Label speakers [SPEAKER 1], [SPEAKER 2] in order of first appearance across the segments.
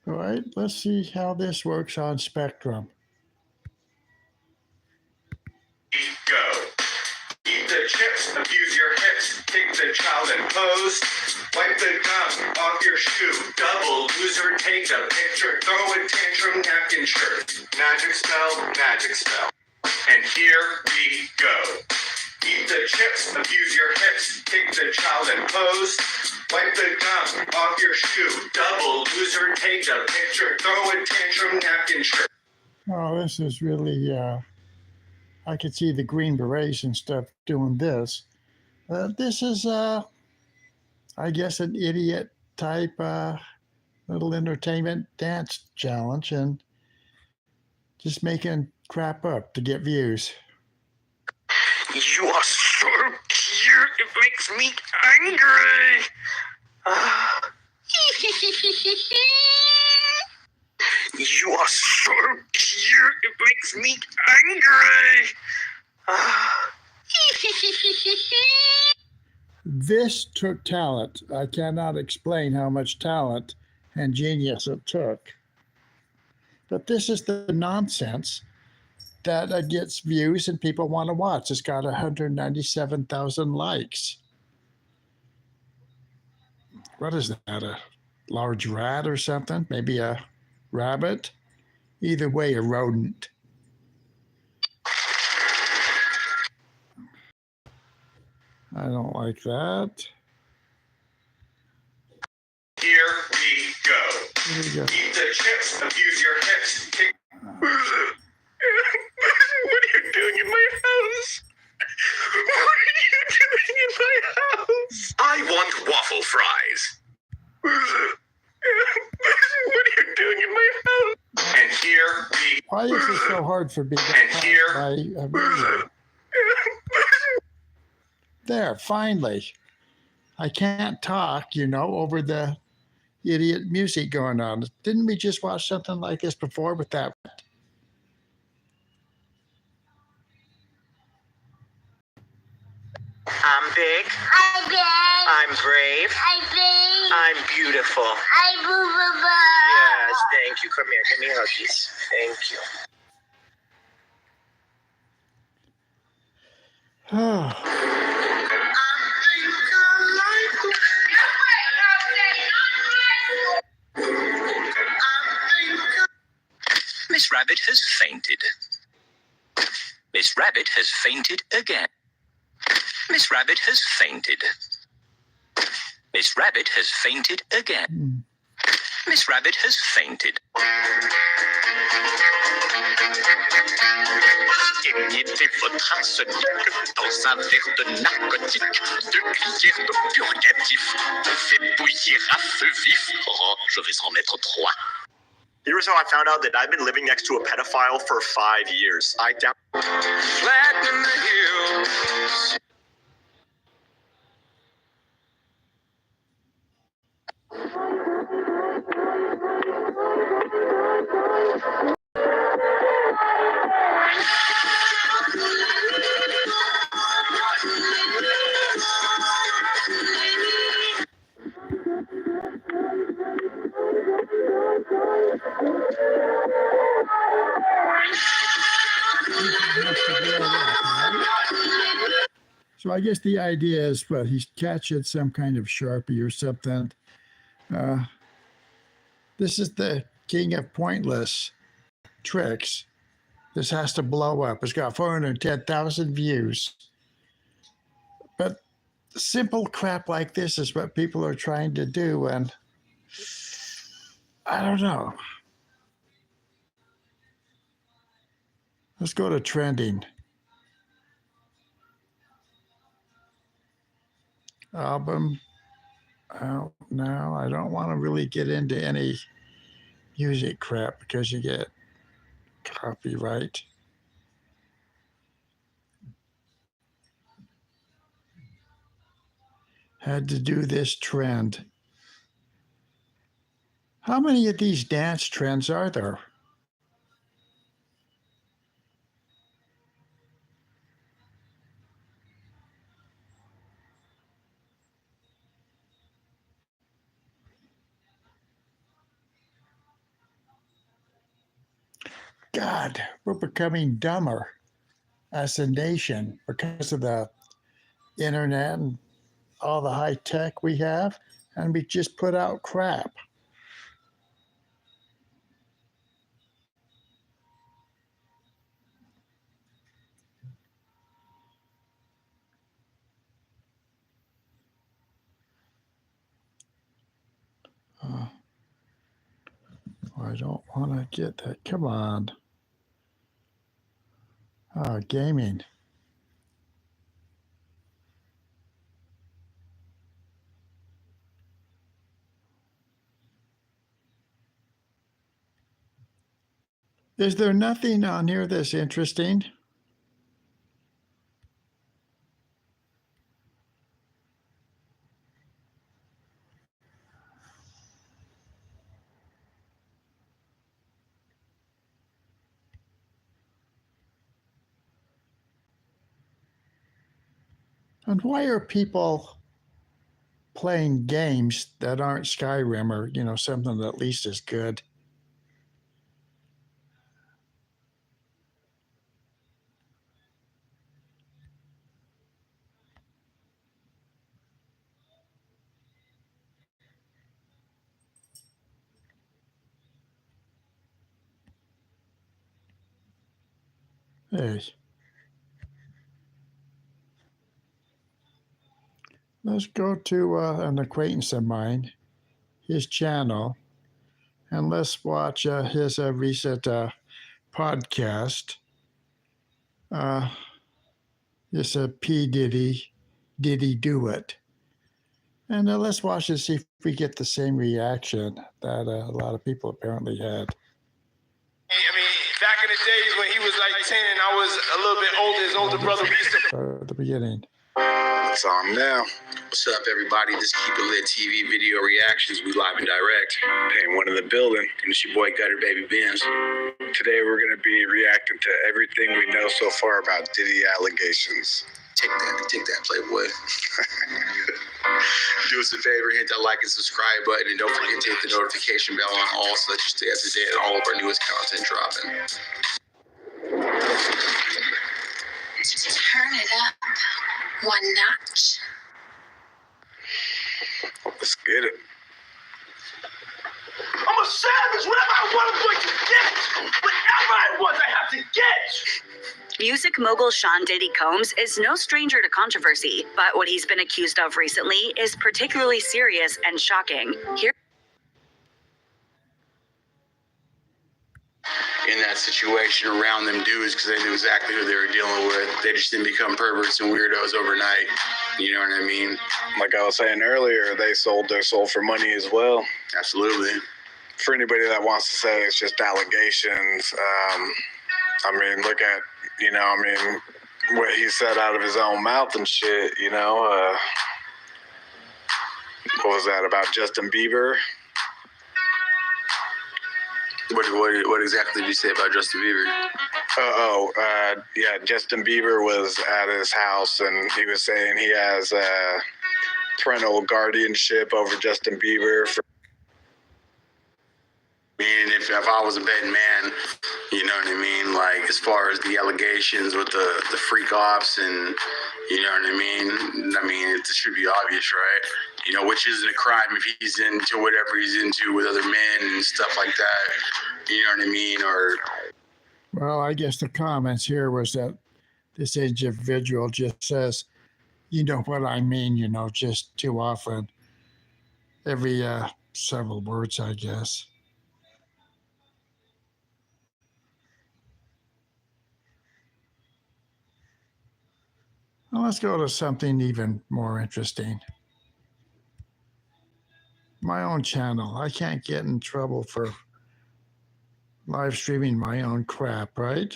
[SPEAKER 1] All right, let's see how this works on Spectrum.
[SPEAKER 2] Go. Eat the chips, abuse your hips, kick the child and pose. Wipe the gum off your shoe. Double loser, take a picture. Throw a tantrum, napkin shirt. Magic spell, magic spell. And here we go. Eat the chips, abuse your hips, kick the child and pose. Wipe the gum off your shoe. Double loser, take a picture. Throw a tantrum, napkin shirt.
[SPEAKER 1] Oh, this is really, I could see the Green Berets and stuff doing this. This is, I guess, an idiot type little entertainment dance challenge and just making crap up to get views.
[SPEAKER 3] You are so cute, it makes me angry. You are so cute, it makes me angry.
[SPEAKER 1] This took talent. I cannot explain how much talent and genius it took. But this is the nonsense that gets views and people want to watch. It's got 197,000 likes. What is that? A large rat or something? Maybe a rabbit? Either way, a rodent. I don't like that.
[SPEAKER 2] Here we go.
[SPEAKER 1] Here we go.
[SPEAKER 2] Eat the chips, abuse your hips, kick.
[SPEAKER 3] What are you doing in my house? What are you doing in my house?
[SPEAKER 2] I want waffle fries.
[SPEAKER 3] What are you doing in my house?
[SPEAKER 2] And here we
[SPEAKER 1] Why is it so hard for me to
[SPEAKER 2] And here-
[SPEAKER 1] by a video? There, finally. I can't talk, over the idiot music going on. Didn't we just watch something like this before with that?
[SPEAKER 3] I'm big.
[SPEAKER 4] I'm big.
[SPEAKER 3] I'm brave.
[SPEAKER 4] I'm big.
[SPEAKER 3] I'm beautiful.
[SPEAKER 4] I'm movable.
[SPEAKER 3] Yes, thank you. Come here, give me huggies. Thank you.
[SPEAKER 5] Miss Rabbit has fainted. Miss Rabbit has fainted again. Miss Rabbit has fainted. Miss Rabbit has fainted again. Miss Rabbit has fainted. Émiettez votre arsenic dans un verre de narcotique, 2 cuillères de purgatif. On fait bouillir à feu vif. Oh, je vais en mettre 3.
[SPEAKER 6] Here's how I found out that I've been living next to a pedophile for 5 years.
[SPEAKER 2] flat in the hills.
[SPEAKER 1] So I guess the idea is, well, he's catching some kind of Sharpie or something. This is the king of pointless tricks. This has to blow up. It's got 410,000 views. But simple crap like this is what people are trying to do, and I don't know. Let's go to trending. Album. Oh, no, I don't want to really get into any music crap because you get copyright. Had to do this trend. How many of these dance trends are there? God, we're becoming dumber as a nation because of the internet and all the high tech we have, and we just put out crap. Uh, I don't want to get that. Come on. Gaming. Is there nothing on here that's interesting? And why are people playing games that aren't Skyrim or, something that at least is good? Hey, let's go to an acquaintance of mine, his channel, and let's watch his recent podcast. It's a P. Did he do it? And let's watch and see if we get the same reaction that a lot of people apparently had.
[SPEAKER 3] I mean, back in the days when he was like 10 and I was a little bit older, his older brother, we used to.
[SPEAKER 1] At the beginning.
[SPEAKER 7] It's on now. What's up, everybody? This is Keep It Lit TV video reactions. We live and direct.
[SPEAKER 8] And one in the building.
[SPEAKER 7] And it's your boy Gutter Baby Benz.
[SPEAKER 8] Today we're going to be reacting to everything we know so far about Diddy allegations.
[SPEAKER 7] Take that, Playboy. Do us a favor, hit that like and subscribe button, and don't forget to hit the notification bell on all so that you stay up to date on all of our newest content dropping.
[SPEAKER 9] Turn it up one notch.
[SPEAKER 8] Let's get it.
[SPEAKER 3] I'm a savage. Whatever I want, I'm going to get. Whatever I want, I have to get.
[SPEAKER 10] Music mogul Sean Diddy Combs is no stranger to controversy, but what he's been accused of recently is particularly serious and shocking. Here
[SPEAKER 7] In that situation around them dudes, because they knew exactly who they were dealing with. They just didn't become perverts and weirdos overnight. You know what I mean?
[SPEAKER 8] Like I was saying earlier, they sold their soul for money as well.
[SPEAKER 7] Absolutely.
[SPEAKER 8] For anybody that wants to say it's just allegations, I mean, look at, what he said out of his own mouth and shit, what was that about Justin Bieber?
[SPEAKER 7] What exactly did you say about Justin Bieber?
[SPEAKER 8] Yeah, Justin Bieber was at his house and he was saying he has parental guardianship over Justin Bieber.
[SPEAKER 7] If I was a betting man, you know what I mean? Like, as far as the allegations with the freak ops and, you know what I mean? It should be obvious, right? Which isn't a crime if he's into whatever he's into with other men and stuff like that. You know what I mean?
[SPEAKER 1] Well, I guess the comments here was that this individual just says, you know what I mean, just too often. Every several words, I guess. Well, let's go to something even more interesting. My own channel. I can't get in trouble for live streaming my own crap, right?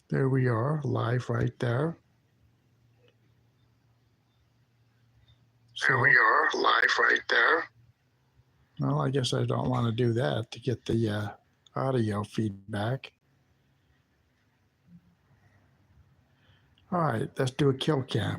[SPEAKER 1] There we are, live right there.
[SPEAKER 8] There we are, live right there.
[SPEAKER 1] Well, I guess I don't want to do that to get the audio feedback. All right, let's do a kill cam.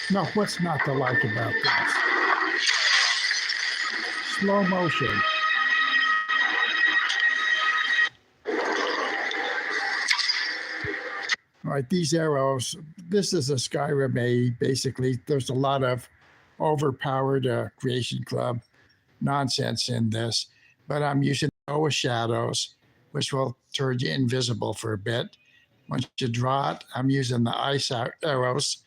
[SPEAKER 1] No, what's not to like about this? Slow motion. All right, these arrows, this is a Skyrim A. Basically, there's a lot of overpowered Creation Club nonsense in this, but I'm using Noah shadows, which will turn you invisible for a bit. Once you draw it, I'm using the ice arrows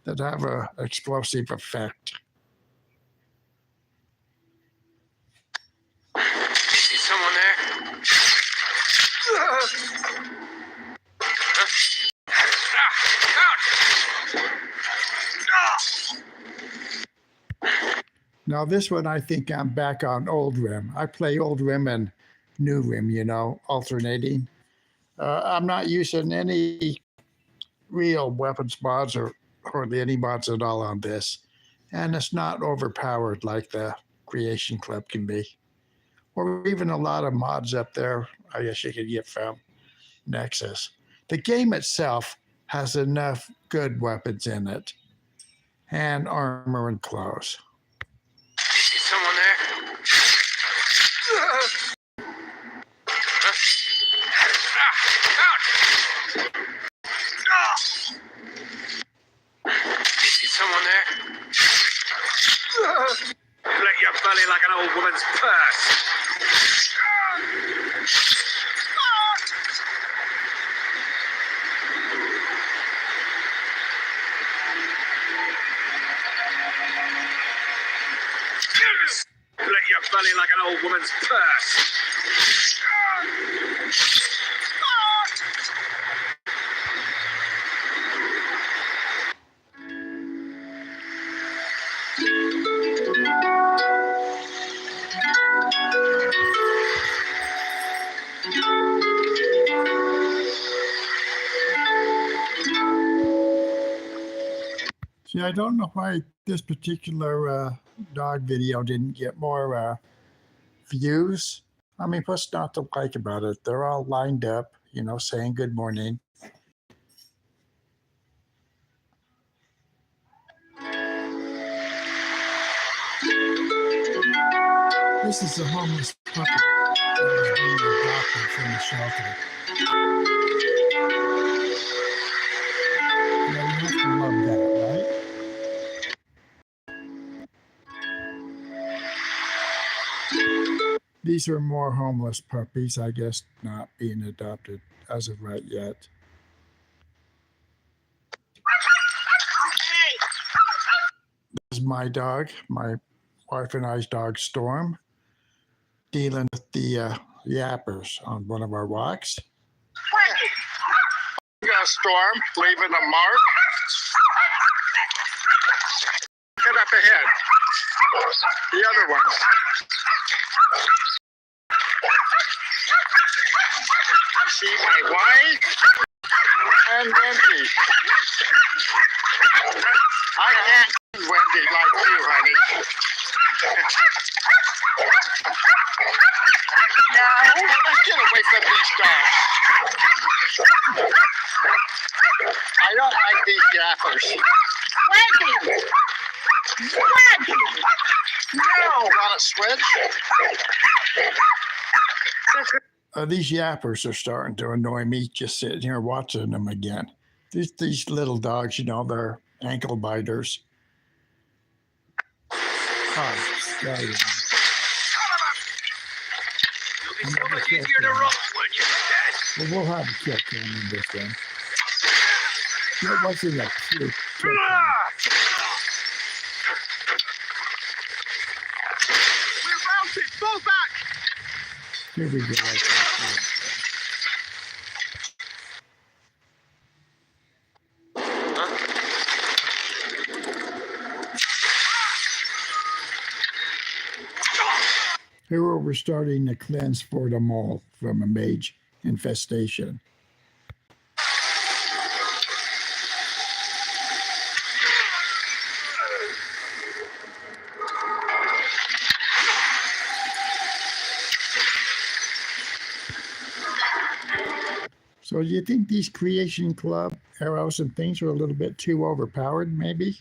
[SPEAKER 1] that have an explosive effect.
[SPEAKER 3] See someone there?
[SPEAKER 1] Now, this one, I think I'm back on Old Rim. I play Old Rim and New Rim, you know, alternating. I'm not using any real weapons mods or hardly any mods at all on this. And it's not overpowered like the Creation Club can be. Or even a lot of mods up there, I guess you could get from Nexus. The game itself has enough good weapons in it, and armor and clothes.
[SPEAKER 3] See someone there? See someone there? Flick your belly like an old woman's purse. Flick your belly like an old woman's purse.
[SPEAKER 1] See, I don't know why this particular dog video didn't get more views. I mean, what's not to like about it? They're all lined up, you know, saying good morning. This is a homeless puppy that was being adopted from the shelter. Yeah, you have to love that, right? These are more homeless puppies, I guess, not being adopted as of right yet. This is my dog, my wife and I's dog, Storm, dealing with the yappers on one of our walks.
[SPEAKER 11] Storm, leaving a mark. Get up ahead. The other one. See my wife and Wendy. I can't see Wendy like you, honey. No, get away from these dogs. I don't like these yappers. Wendy! Wendy! No! Want a switch?
[SPEAKER 1] These yappers are starting to annoy me just sitting here watching them again. These little dogs, you know, they're ankle biters. Oh,
[SPEAKER 3] It'll be so much easier to roll when you're dead.
[SPEAKER 1] well, we'll have a kill cam in this one. It wasn't a cute kill cam.
[SPEAKER 3] We're routed! Fall back!
[SPEAKER 1] Here we go. Like that. Here we're starting to cleanse for the mole from a mage infestation. So do you think these Creation Club arrows and things are a little bit too overpowered, maybe?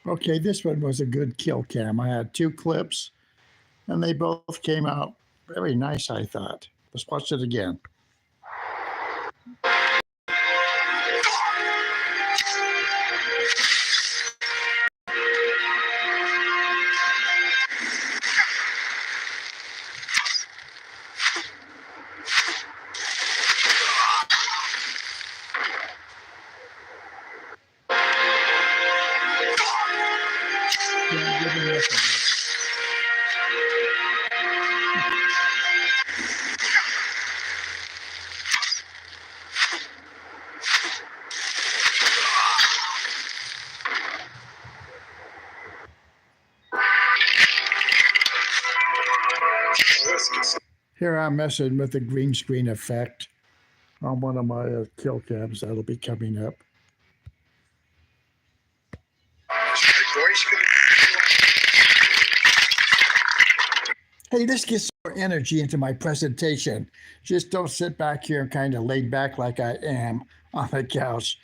[SPEAKER 1] Okay, this one was a good kill cam. I had 2 clips, and they both came out very nice, I thought. Let's watch it again. Here I'm messing with the green screen effect on one of my kill cams that'll be coming up. Hey, this gets more energy into my presentation. Just don't sit back here and kind of laid back like I am on the couch.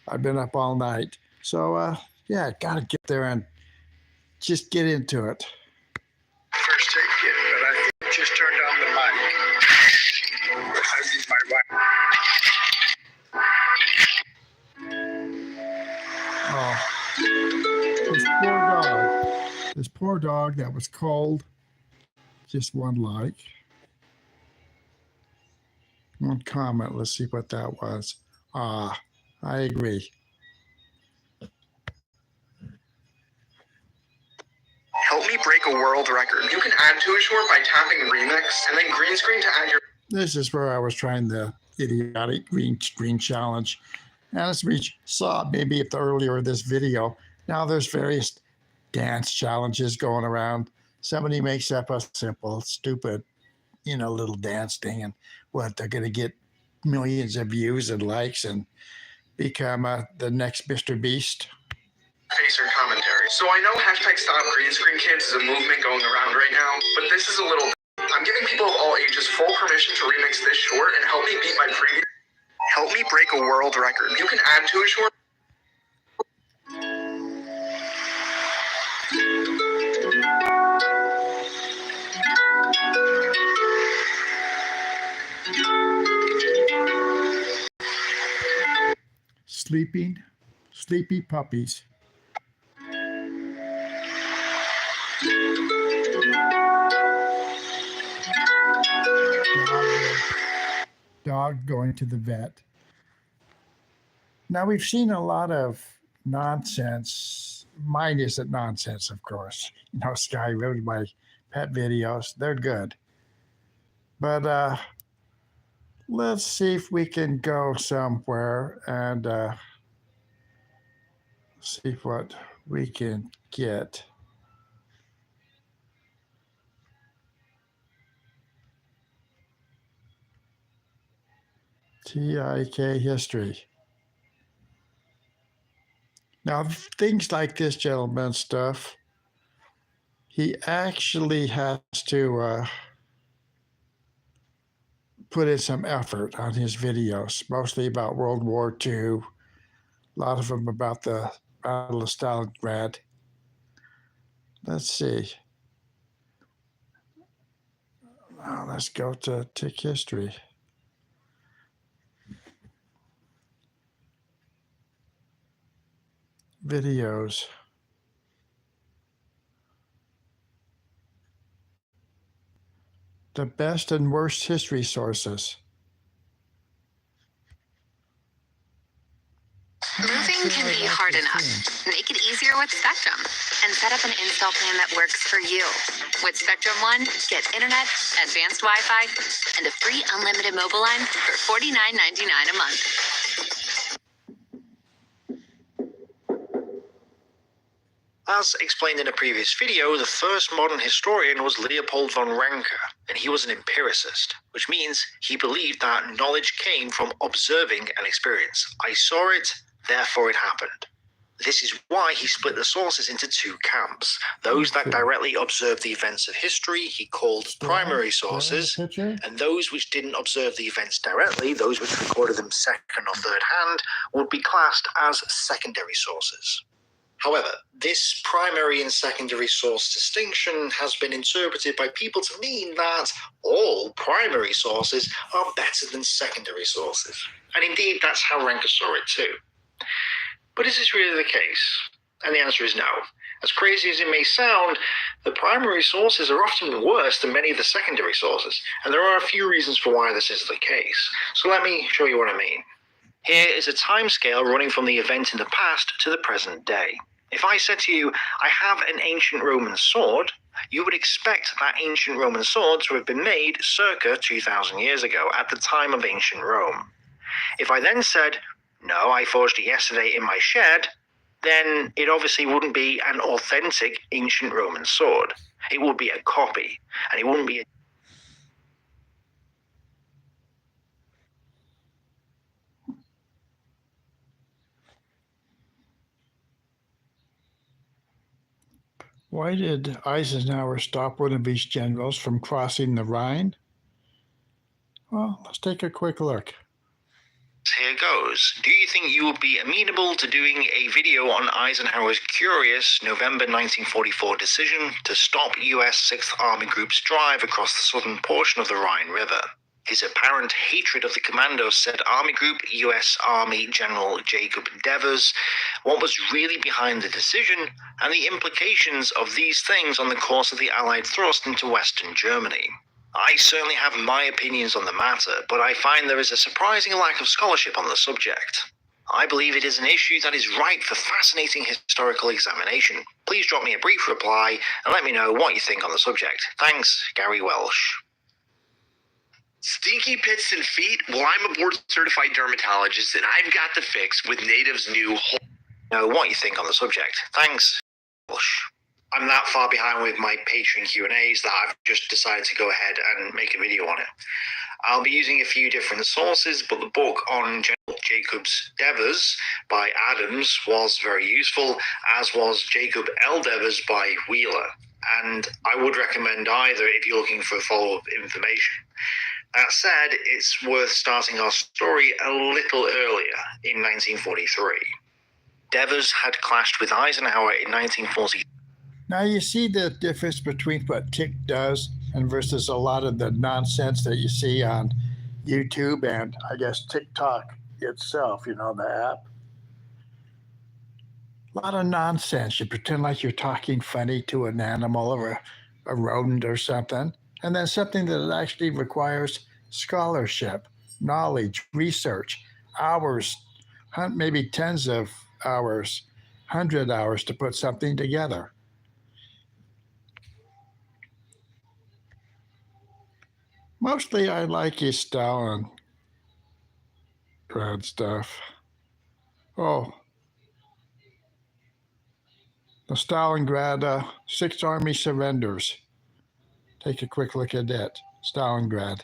[SPEAKER 1] I've been up all night. So, yeah, gotta get there and just get into it.
[SPEAKER 11] First take it, but I think just turned on the mic. I mean, my wife.
[SPEAKER 1] Oh, this poor dog. This poor dog that was cold. Just one like. One comment. Let's see what that was. I agree.
[SPEAKER 12] Help me break a world record. You can add to a short by tapping remix and then green screen to add your...
[SPEAKER 1] This is where I was trying the idiotic green screen challenge. And as we saw maybe at the earlier this video, now there's various dance challenges going around. Somebody makes up a simple, stupid, little dance thing, and what, they're going to get millions of views and likes and become the next Mr. Beast.
[SPEAKER 12] Face or commentary. So I know hashtag Stop Green Screen Kids is a movement going around right now, but this is a little... I'm giving people of all ages full permission to remix this short and help me beat my previous... Help me break a world record. You can add to a short...
[SPEAKER 1] Sleepy puppies. Dog going to the vet. Now we've seen a lot of nonsense. Mine isn't nonsense, of course. Sky Road, my pet videos, they're good. But let's see if we can go somewhere and see what we can get. TIK history. Now, things like this gentleman's stuff, he actually has to put in some effort on his videos, mostly about World War II, a lot of them about the Battle of Stalingrad. Let's see. Now let's go to TIK history. Videos. The best and worst history sources.
[SPEAKER 9] Moving can be hard enough. Make it easier with Spectrum and set up an install plan that works for you. With Spectrum One, get internet, advanced Wi-Fi, and a free unlimited mobile line for $49.99 a month.
[SPEAKER 13] As explained in a previous video, the first modern historian was Leopold von Ranke, and he was an empiricist, which means he believed that knowledge came from observing an experience. I saw it, therefore it happened. This is why he split the sources into two camps. Those that directly observed the events of history he called primary sources, and those which didn't observe the events directly, those which recorded them second or third hand, would be classed as secondary sources. However, this primary and secondary source distinction has been interpreted by people to mean that all primary sources are better than secondary sources. And indeed, that's how Ranke saw it too. But is this really the case? And the answer is no. As crazy as it may sound, the primary sources are often worse than many of the secondary sources, and there are a few reasons for why this is the case. So let me show you what I mean. Here is a timescale running from the event in the past to the present day. If I said to you, I have an ancient Roman sword, you would expect that ancient Roman sword to have been made circa 2,000 years ago, at the time of ancient Rome. If I then said, no, I forged it yesterday in my shed, then it obviously wouldn't be an authentic ancient Roman sword. It would be a copy, and it wouldn't be a
[SPEAKER 1] Why did Eisenhower stop one of his generals from crossing the Rhine? Well, let's take a quick look.
[SPEAKER 13] Here goes. Do you think you would be amenable to doing a video on Eisenhower's curious November 1944 decision to stop US 6th Army Group's drive across the southern portion of the Rhine River? His apparent hatred of the commandos said Army Group, US Army General Jacob Devers, what was really behind the decision, and the implications of these things on the course of the Allied thrust into Western Germany. I certainly have my opinions on the matter, but I find there is a surprising lack of scholarship on the subject. I believe it is an issue that is ripe for fascinating historical examination. Please drop me a brief reply and let me know what you think on the subject. Thanks, Gary Welsh.
[SPEAKER 14] Stinky pits and feet? Well, I'm a board-certified dermatologist, and I've got the fix with Native's new
[SPEAKER 13] Know what you think on the subject. Thanks, Welsh. I'm that far behind with my Patreon Q&As that I've just decided to go ahead and make a video on it. I'll be using a few different sources, but the book on General Jacob's Devers by Adams was very useful, as was Jacob L. Devers by Wheeler. And I would recommend either if you're looking for follow-up information. That said, it's worth starting our story a little earlier, in 1943. Devers had clashed with Eisenhower in 1940.
[SPEAKER 1] Now you see the difference between what Tick does and versus a lot of the nonsense that you see on YouTube and I guess TikTok itself, you know, the app. A lot of nonsense. You pretend like you're talking funny to an animal or a rodent or something, and then something that actually requires scholarship, knowledge, research, hours, maybe tens of hours, 100 hours to put something together. Mostly I like his Stalingrad stuff. Oh, the Stalingrad 6th Army surrenders. Take a quick look at it, Stalingrad.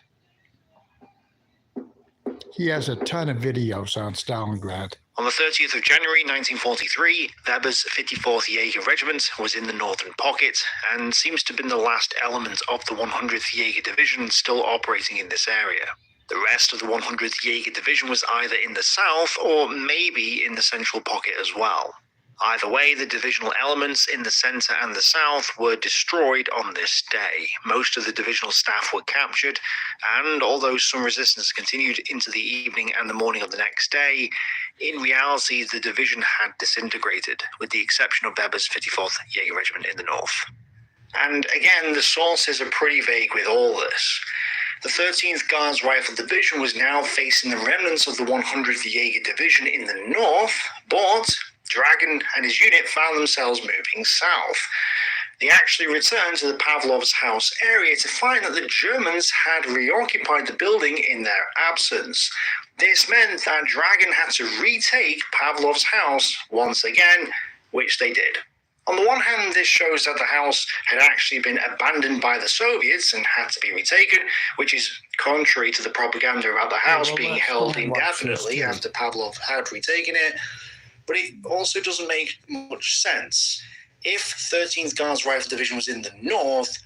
[SPEAKER 1] He has a ton of videos on Stalingrad.
[SPEAKER 13] On the 30th of January 1943, Weber's 54th Jaeger Regiment was in the northern pocket and seems to have been the last element of the 100th Jaeger Division still operating in this area. The rest of the 100th Jaeger Division was either in the south or maybe in the central pocket as well. Either way, the divisional elements in the center and the south were destroyed on this day. Most of the divisional staff were captured, and although some resistance continued into the evening and the morning of the next day, in reality the division had disintegrated, with the exception of Weber's 54th Jaeger Regiment in the north. And again, the sources are pretty vague with all this. The 13th Guards Rifle Division was now facing the remnants of the 100th Jaeger Division in the north, but Dragon and his unit found themselves moving south. They actually returned to the Pavlov's house area to find that the Germans had reoccupied the building in their absence. This meant that Dragon had to retake Pavlov's house once again, which they did. On the one hand, this shows that the house had actually been abandoned by the Soviets and had to be retaken, which is contrary to the propaganda about the house being held indefinitely after Pavlov had retaken it. But it also doesn't make much sense. If 13th Guards Rifle Division was in the north,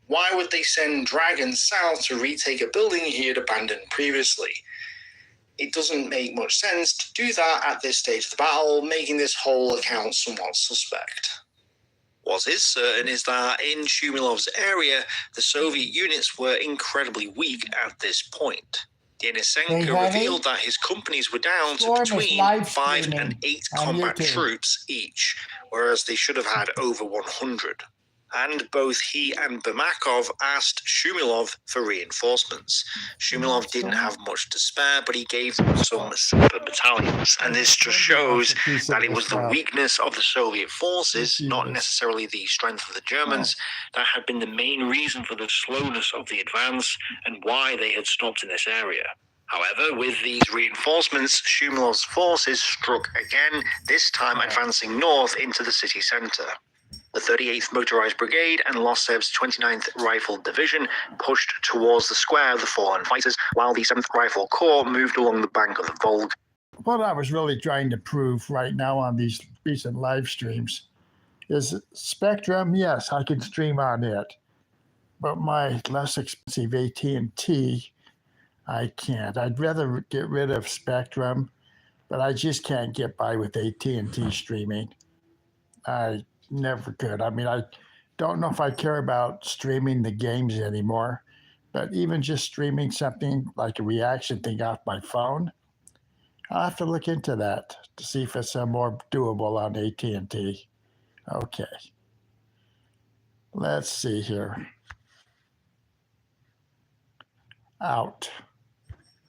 [SPEAKER 13] why would they send Dragon south to retake a building he had abandoned previously? It doesn't make much sense to do that at this stage of the battle, making this whole account somewhat suspect. What is certain is that in Shumilov's area, the Soviet units were incredibly weak at this point. Denisenko revealed that his companies were down to between 5 and 8 combat troops each, whereas they should have had over 100. And both he and Bermakov asked Shumilov for reinforcements. Shumilov didn't have much to spare, but he gave them some separate battalions. And this just shows that it was the weakness of the Soviet forces, not necessarily the strength of the Germans, that had been the main reason for the slowness of the advance and why they had stopped in this area. However, with these reinforcements, Shumilov's forces struck again, this time advancing north into the city centre. The 38th Motorized Brigade and Lossev's 29th Rifle Division pushed towards the square of the fallen fighters, while the 7th Rifle Corps moved along the bank of the Volga.
[SPEAKER 1] What I was really trying to prove right now on these recent live streams is Spectrum. Yes, I can stream on it, but my less expensive AT&T, I can't. I'd rather get rid of Spectrum, but I just can't get by with AT&T streaming. I never could. I mean, I don't know if I care about streaming the games anymore, but even just streaming something like a reaction thing off my phone, I'll have to look into that to see if it's more doable on AT&T. Okay. Let's see here. Out.